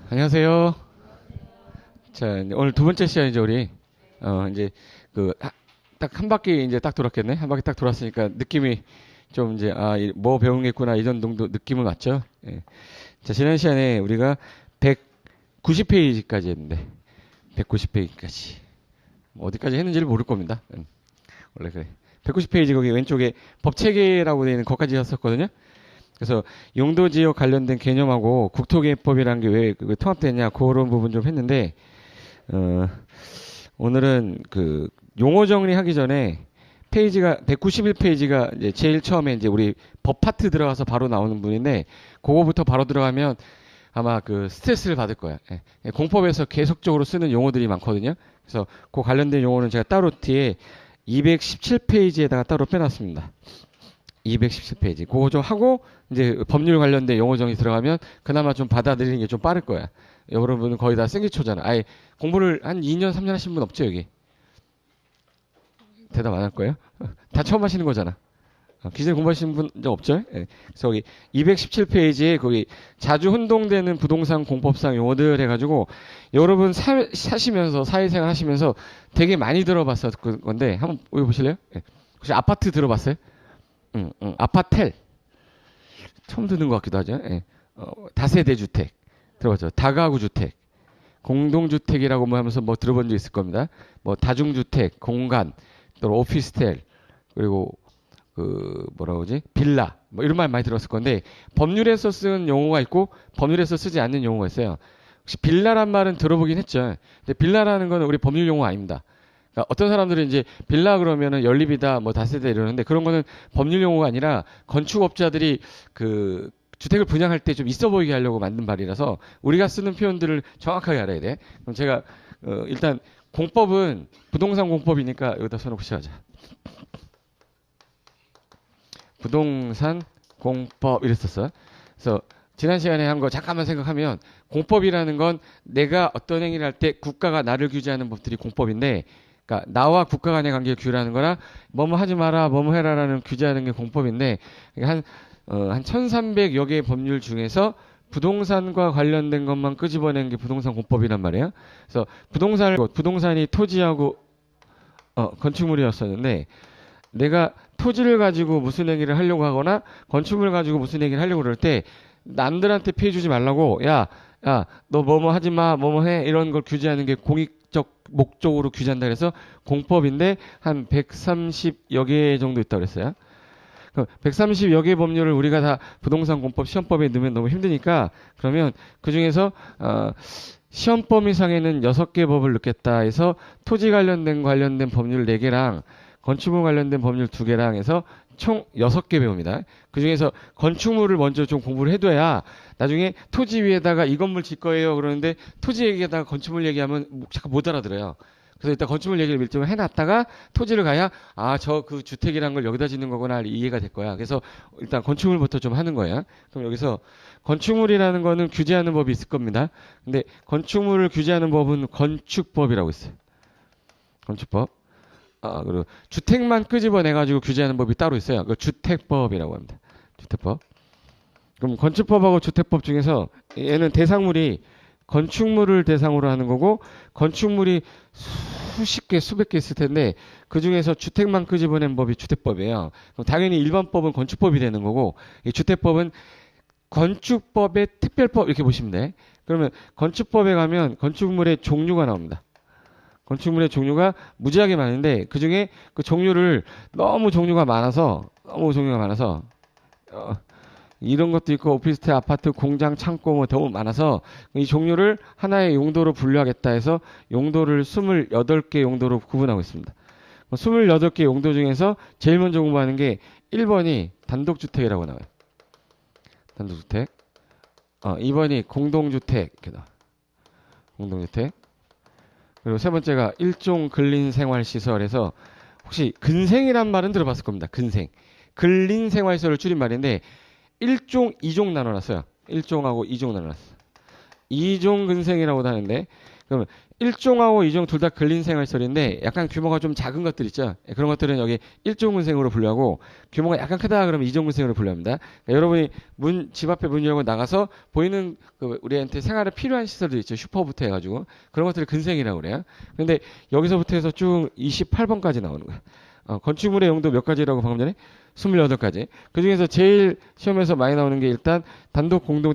안녕하세요. 자, 이제 오늘 두 번째 시간이죠, 우리. 이제 그 딱 한 바퀴 이제 딱 돌았겠네. 한 바퀴 딱 돌았으니까 느낌이 좀 이제 뭐 배우겠구나 이런 정도 느낌은 왔죠. 예. 자, 지난 시간에 우리가 190페이지까지 했는데 190페이지까지 어디까지 했는지를 모를 겁니다. 원래 그래. 190페이지 거기 왼쪽에 법 체계라고 되어 있는 것까지 했었거든요. 그래서 용도지역 관련된 개념하고 국토개법이라는 게 왜 통합되냐 그런 부분 좀 했는데 어, 오늘은 그 용어 정리하기 전에 페이지가 191페이지가 이제 제일 처음에 이제 우리 법 파트 들어가서 바로 나오는 분인데 그거부터 바로 들어가면 아마 그 스트레스를 받을 거야. 예. 공법에서 계속적으로 쓰는 용어들이 많거든요. 그래서 그 관련된 용어는 제가 따로 뒤에 217페이지에다가 따로 빼놨습니다. 217페이지. 그거 좀 하고 이제 법률 관련된 용어 정의 들어가면 그나마 좀 받아들이는 게 좀 빠를 거야. 여러분은 거의 다 생기초잖아. 아예 공부를 한 2년, 3년 하신 분 없죠, 여기? 대답 안 할 거예요? 다 처음 하시는 거잖아. 기존에 공부하신 분 없죠? 예. 그래서 거기 217페이지에 거기 자주 혼동되는 부동산 공법상 용어들 해가지고 여러분 사시면서 사회생활 하시면서 되게 많이 들어봤을 건데 한번 보실래요? 예. 혹시 아파트 들어봤어요? 아파텔 처음 듣는 것 같기도 하죠. 예. 다세대 주택 들어봤죠. 다가구 주택, 공동주택이라고 뭐 하면서 뭐 들어본 적 있을 겁니다. 뭐 다중주택, 공간, 또 오피스텔, 그리고 그 뭐라고 그러지? 빌라 뭐 이런 말 많이 들었을 건데 법률에서 쓴 용어가 있고 법률에서 쓰지 않는 용어가 있어요. 혹시 빌라란 말은 들어보긴 했죠. 근데 빌라라는 건 우리 법률 용어 아닙니다. 그러니까 어떤 사람들은 이제 빌라 그러면은 연립이다, 뭐 다세대 이러는데 그런 거는 법률 용어가 아니라 건축업자들이 그 주택을 분양할 때 좀 있어 보이게 하려고 만든 말이라서 우리가 쓰는 표현들을 정확하게 알아야 돼. 그럼 제가 일단 공법은 부동산 공법이니까 여기다 써놓고 시작하자. 부동산 공법 이랬었어. 그래서 지난 시간에 한 거 잠깐만 생각하면 공법이라는 건 내가 어떤 행위를 할 때 국가가 나를 규제하는 법들이 공법인데 그러니까 나와 국가 간의 관계를 규율하는 거나 뭐뭐 하지 마라, 뭐뭐 해라라는 규제하는 게 공법인데 그러니까 한 1300여 개의 법률 중에서 부동산과 관련된 것만 끄집어낸 게 부동산 공법이란 말이에요. 그래서 부동산이 토지하고 건축물이었었는데 내가 토지를 가지고 무슨 얘기를 하려고 하거나 건축물을 가지고 무슨 얘기를 하려고 그럴 때 남들한테 피해 주지 말라고 야, 너 뭐뭐 하지 마, 뭐뭐 해 이런 걸 규제하는 게 공익적 목적으로 규제한다 그래서 공법인데 한 130여 개 정도 있다고 그랬어요. 130여 개 법률을 우리가 다 부동산 공법 시험법에 넣으면 너무 힘드니까 그러면 그 중에서 시험 범위상에는 6개 법을 넣겠다 해서 토지 관련된 법률 4개랑 건축물 관련된 법률 2개랑 해서 총 6개 배웁니다. 그 중에서 건축물을 먼저 좀 공부를 해둬야 나중에 토지 위에다가 이 건물 질 거예요 그러는데 토지 얘기에다가 건축물 얘기하면 잠깐 못 알아들어요. 그래서 일단 건축물 얘기를 밀정을 해놨다가 토지를 가야 저 그 주택이란 걸 여기다 짓는 거구나 이해가 될 거야. 그래서 일단 건축물부터 좀 하는 거야. 그럼 여기서 건축물이라는 거는 규제하는 법이 있을 겁니다. 근데 건축물을 규제하는 법은 건축법이라고 있어요. 건축법. 그리고 주택만 끄집어내가지고 규제하는 법이 따로 있어요. 그 주택법이라고 합니다. 주택법. 그럼 건축법하고 주택법 중에서 얘는 대상물이 건축물을 대상으로 하는 거고 건축물이 수십 개, 수백 개 있을 텐데 그 중에서 주택만 끄집어낸 법이 주택법이에요. 그럼 당연히 일반법은 건축법이 되는 거고 이 주택법은 건축법의 특별법 이렇게 보시면 돼. 그러면 건축법에 가면 건축물의 종류가 나옵니다. 건축물의 종류가 무지하게 많은데 그 중에 그 종류를 너무 종류가 많아서 이런 것도 있고 오피스텔, 아파트, 공장, 창고 뭐 너무 많아서 이 종류를 하나의 용도로 분류하겠다 해서 용도를 28개 용도로 구분하고 있습니다. 28개 용도 중에서 제일 먼저 공부하는 게 1번이 단독주택이라고 나와요. 단독주택. 2번이 공동주택. 이렇게 나와. 공동주택. 그리고 세 번째가 일종 근린생활시설에서 혹시 근생이란 말은 들어봤을 겁니다. 근생. 근린생활시설을 줄인 말인데 1종, 2종 나눠놨어요. 1종하고 2종 나눠놨어요. 2종 근생이라고도 하는데 그러면 1종하고 2종 둘 다 근린생활설인데 약간 규모가 좀 작은 것들 있죠. 예, 그런 것들은 여기 1종근생으로 분류하고 규모가 약간 크다 그러면 2종근생으로 분류합니다. 그러니까 여러분이 집 앞에 문 열고 나가서 보이는 우리한테 생활에 필요한 시설들 있죠. 슈퍼부터 해가지고 그런 것들을 근생이라고 그래요. 근데 여기서부터 해서 쭉 28번까지 나오는 거예요. 건축물의 용도 몇 가지라고 방금 전에 28가지. 그 중에서 제일 시험에서 많이 나오는 게 일단 단독 공동